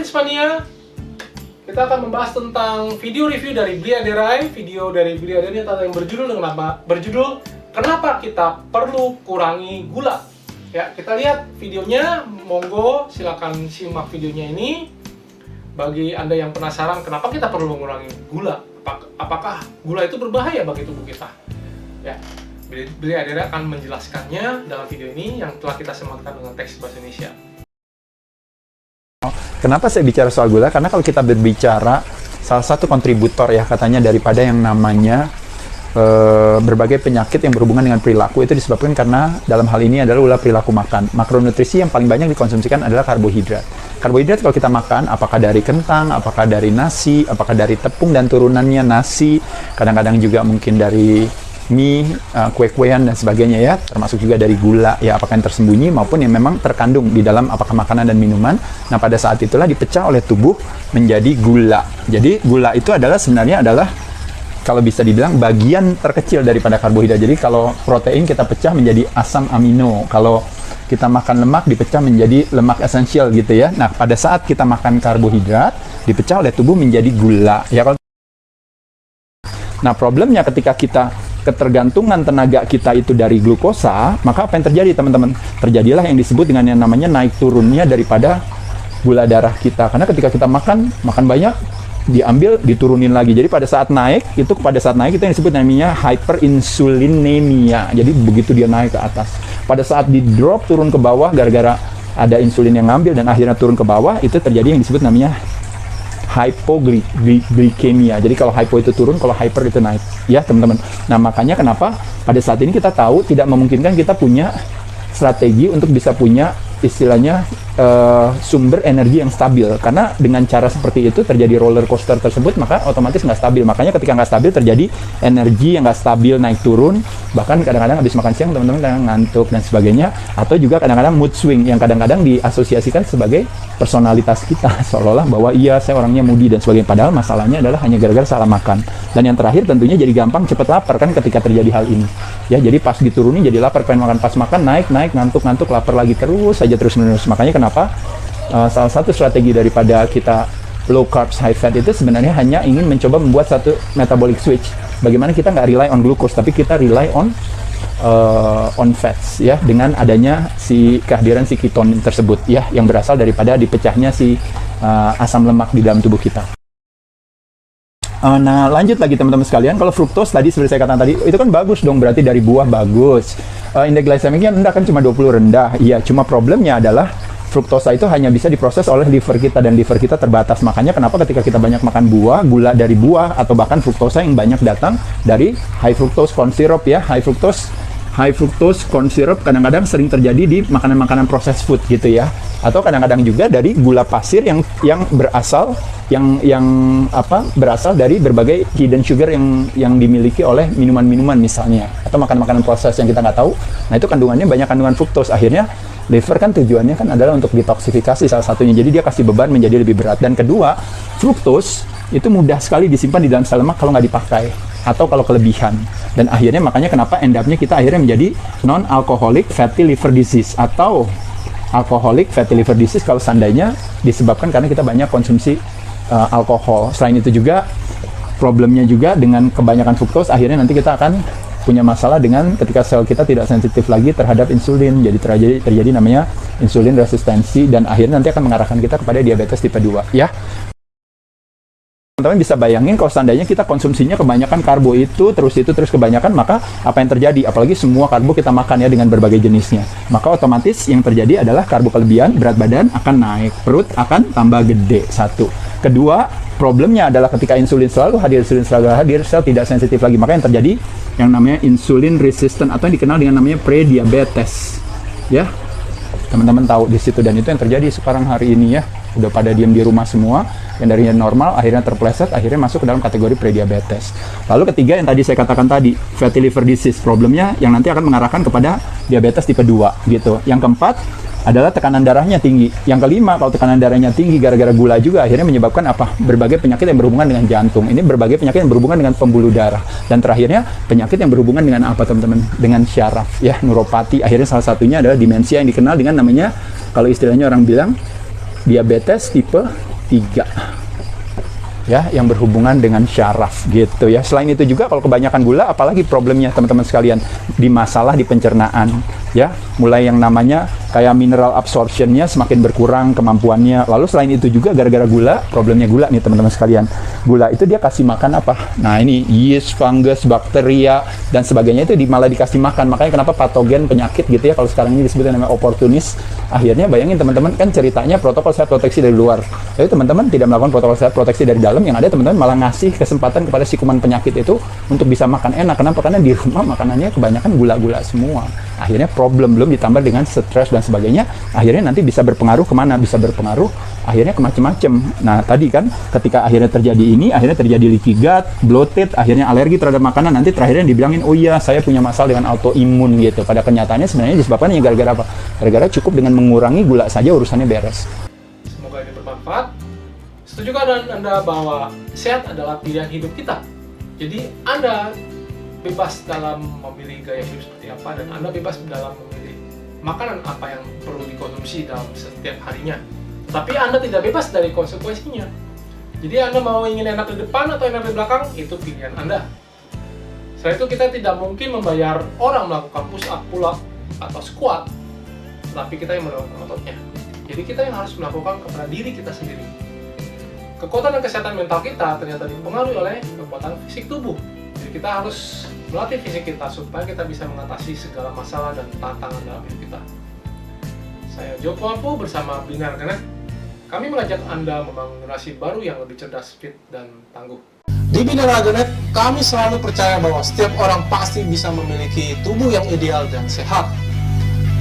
Fitzmania. Kita akan membahas tentang video review dari Bliaderai. Video dari Bliaderai yang berjudul Kenapa Kita Perlu Kurangi Gula. Ya, kita lihat videonya. Monggo silakan simak videonya ini. Bagi Anda yang penasaran kenapa kita perlu mengurangi gula, apakah gula itu berbahaya bagi tubuh kita? Ya, Bliaderai akan menjelaskannya dalam video ini yang telah kita sematkan dengan teks bahasa Indonesia. Kenapa saya bicara soal gula? Karena kalau kita berbicara salah satu kontributor ya katanya daripada yang namanya berbagai penyakit yang berhubungan dengan perilaku itu disebabkan karena dalam hal ini adalah ulah perilaku makan. Makronutrisi yang paling banyak dikonsumsikan adalah karbohidrat. Karbohidrat kalau kita makan apakah dari kentang, apakah dari nasi, apakah dari tepung dan turunannya nasi, kadang-kadang juga mungkin dari mie, kue-kuean dan sebagainya ya, termasuk juga dari gula ya, apakah yang tersembunyi maupun yang memang terkandung di dalam apakah makanan dan minuman. Nah, pada saat itulah dipecah oleh tubuh menjadi gula. Jadi gula itu adalah sebenarnya adalah kalau bisa dibilang bagian terkecil daripada karbohidrat. Jadi kalau protein kita pecah menjadi asam amino, kalau kita makan lemak dipecah menjadi lemak esensial gitu ya. Nah, pada saat kita makan karbohidrat dipecah oleh tubuh menjadi gula ya. Nah, problemnya ketika kita ketergantungan tenaga kita itu dari glukosa, maka apa yang terjadi teman-teman? Terjadilah yang disebut dengan yang namanya naik turunnya daripada gula darah kita. Karena ketika kita makan banyak, diambil, diturunin lagi. Jadi pada saat naik, itu yang disebut namanya hyperinsulinemia. Jadi begitu dia naik ke atas. Pada saat di drop turun ke bawah gara-gara ada insulin yang ngambil dan akhirnya turun ke bawah, itu terjadi yang disebut namanya hypoglikemia. Jadi kalau hypo itu turun, kalau hyper itu naik. Ya, teman-teman. Nah, makanya kenapa pada saat ini kita tahu tidak memungkinkan kita punya strategi untuk bisa punya istilahnya sumber energi yang stabil. Karena dengan cara seperti itu terjadi roller coaster tersebut, maka otomatis nggak stabil. Makanya ketika nggak stabil terjadi energi yang nggak stabil, naik turun. Bahkan kadang-kadang habis makan siang teman-teman kadang ngantuk dan sebagainya. Atau juga kadang-kadang mood swing yang kadang-kadang diasosiasikan sebagai personalitas kita. Seolah-olah bahwa iya saya orangnya moody dan sebagainya. Padahal masalahnya adalah hanya gara-gara salah makan. Dan yang terakhir tentunya jadi gampang cepet lapar kan ketika terjadi hal ini. Ya, jadi pas diturunin jadi lapar, pengen makan, pas makan naik, ngantuk, lapar lagi terus saja terus-menerus. Makanya kenapa salah satu strategi daripada kita low carbs high fat itu sebenarnya hanya ingin mencoba membuat satu metabolic switch. Bagaimana kita nggak rely on glucose tapi kita rely on fats ya, dengan adanya kehadiran si ketonin tersebut ya, yang berasal daripada dipecahnya si asam lemak di dalam tubuh kita. Nah, lanjut lagi teman-teman sekalian, kalau fruktos tadi seperti saya katakan tadi, itu kan bagus dong, berarti dari buah bagus. Indeks glikemiknya rendah kan, cuma 20 rendah. Iya, cuma problemnya adalah fruktosa itu hanya bisa diproses oleh liver kita dan liver kita terbatas. Makanya kenapa ketika kita banyak makan buah, gula dari buah atau bahkan fruktosa yang banyak datang dari high fructose corn syrup ya, high fructose corn syrup kadang-kadang sering terjadi di makanan-makanan processed food gitu ya. Atau kadang-kadang juga dari gula pasir yang berasal berasal dari berbagai hidden sugar yang dimiliki oleh minuman-minuman misalnya, atau makanan-makanan proses yang kita nggak tahu. Nah, itu kandungannya banyak kandungan fruktos. Akhirnya liver kan tujuannya kan adalah untuk detoksifikasi salah satunya. Jadi dia kasih beban menjadi lebih berat. Dan kedua, fruktos itu mudah sekali disimpan di dalam sel lemak kalau nggak dipakai atau kalau kelebihan. Dan akhirnya makanya kenapa end up-nya kita akhirnya menjadi non-alcoholic fatty liver disease atau alcoholic fatty liver disease kalau seandainya disebabkan karena kita banyak konsumsi alkohol. Selain itu juga problemnya juga dengan kebanyakan fruktos, akhirnya nanti kita akan punya masalah dengan ketika sel kita tidak sensitif lagi terhadap insulin. Jadi terjadi namanya insulin resistensi dan akhirnya nanti akan mengarahkan kita kepada diabetes tipe 2 ya. Teman-teman bisa bayangin kalau seandainya kita konsumsinya kebanyakan karbo itu terus kebanyakan, maka apa yang terjadi? Apalagi semua karbo kita makan ya dengan berbagai jenisnya. Maka otomatis yang terjadi adalah karbo kelebihan, berat badan akan naik, perut akan tambah gede. Satu. Kedua, problemnya adalah ketika insulin selalu hadir, sel tidak sensitif lagi. Maka yang terjadi yang namanya insulin resistant atau yang dikenal dengan namanya prediabetes. Ya. Teman-teman tahu di situ, dan itu yang terjadi sekarang hari ini ya. Udah pada diam di rumah semua, yang darinya normal akhirnya terpleset, akhirnya masuk ke dalam kategori prediabetes. Lalu ketiga yang tadi saya katakan tadi, fatty liver disease, problemnya yang nanti akan mengarahkan kepada diabetes tipe 2 gitu. Yang keempat adalah tekanan darahnya tinggi. Yang kelima, kalau tekanan darahnya tinggi gara-gara gula juga akhirnya menyebabkan apa? Berbagai penyakit yang berhubungan dengan jantung. Ini berbagai penyakit yang berhubungan dengan pembuluh darah. Dan terakhirnya penyakit yang berhubungan dengan apa teman-teman? Dengan syaraf ya, neuropati. Akhirnya salah satunya adalah demensia yang dikenal dengan namanya, kalau istilahnya orang bilang, diabetes tipe 3 ya, yang berhubungan dengan syaraf gitu ya. Selain itu juga kalau kebanyakan gula, apalagi problemnya teman-teman sekalian di masalah di pencernaan ya, mulai yang namanya kayak mineral absorptionnya semakin berkurang kemampuannya. Lalu selain itu juga gara-gara gula, problemnya gula nih teman-teman sekalian, gula itu dia kasih makan apa? Nah ini yeast, fungus, bakteria dan sebagainya itu malah dikasih makan. Makanya kenapa patogen penyakit gitu ya, kalau sekarang ini disebutnya namanya oportunis. Akhirnya bayangin teman-teman, kan ceritanya protokol sehat proteksi dari luar, jadi teman-teman tidak melakukan protokol sehat proteksi dari dalam, yang ada teman-teman malah ngasih kesempatan kepada si kuman penyakit itu untuk bisa makan enak. Kenapa? Karena di rumah makanannya kebanyakan gula-gula semua. Akhirnya problem, belum ditambah dengan stres dan sebagainya, akhirnya nanti bisa berpengaruh kemana? Bisa berpengaruh akhirnya ke macam-macam. Nah tadi kan ketika akhirnya terjadi ini, akhirnya terjadi leaky gut, bloated, akhirnya alergi terhadap makanan, nanti terakhirnya dibilangin, oh iya saya punya masalah dengan autoimun gitu. Pada kenyataannya sebenarnya disebabkan ya gara-gara apa? Gara-gara cukup dengan mengurangi gula saja urusannya beres. Semoga ini bermanfaat. Setujukah Anda bahwa sehat adalah pilihan hidup kita? Jadi Anda bebas dalam memilih gaya hidup seperti apa, dan Anda bebas dalam memilih makanan apa yang perlu dikonsumsi dalam setiap harinya. Tapi Anda tidak bebas dari konsekuensinya. Jadi Anda mau ingin enak di depan atau enak di belakang, itu pilihan Anda. Selain itu kita tidak mungkin membayar orang melakukan push up, pull up, atau squat, tapi kita yang melakukan ototnya. Jadi kita yang harus melakukan kepada diri kita sendiri. Kekuatan dan kesehatan mental kita ternyata dipengaruhi oleh kekuatan fisik tubuh. Jadi kita harus melatih fisik kita supaya kita bisa mengatasi segala masalah dan tantangan dalam hidup kita. Saya Joko Ampu bersama Binar Ganet. Kami mengajak Anda membangun generasi baru yang lebih cerdas, fit, dan tangguh. Di Binar Ganet, kami selalu percaya bahwa setiap orang pasti bisa memiliki tubuh yang ideal dan sehat.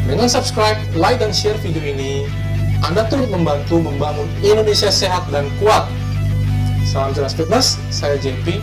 Dengan subscribe, like, dan share video ini, Anda turut membantu membangun Indonesia sehat dan kuat. Salam cerdas fitness, saya JP.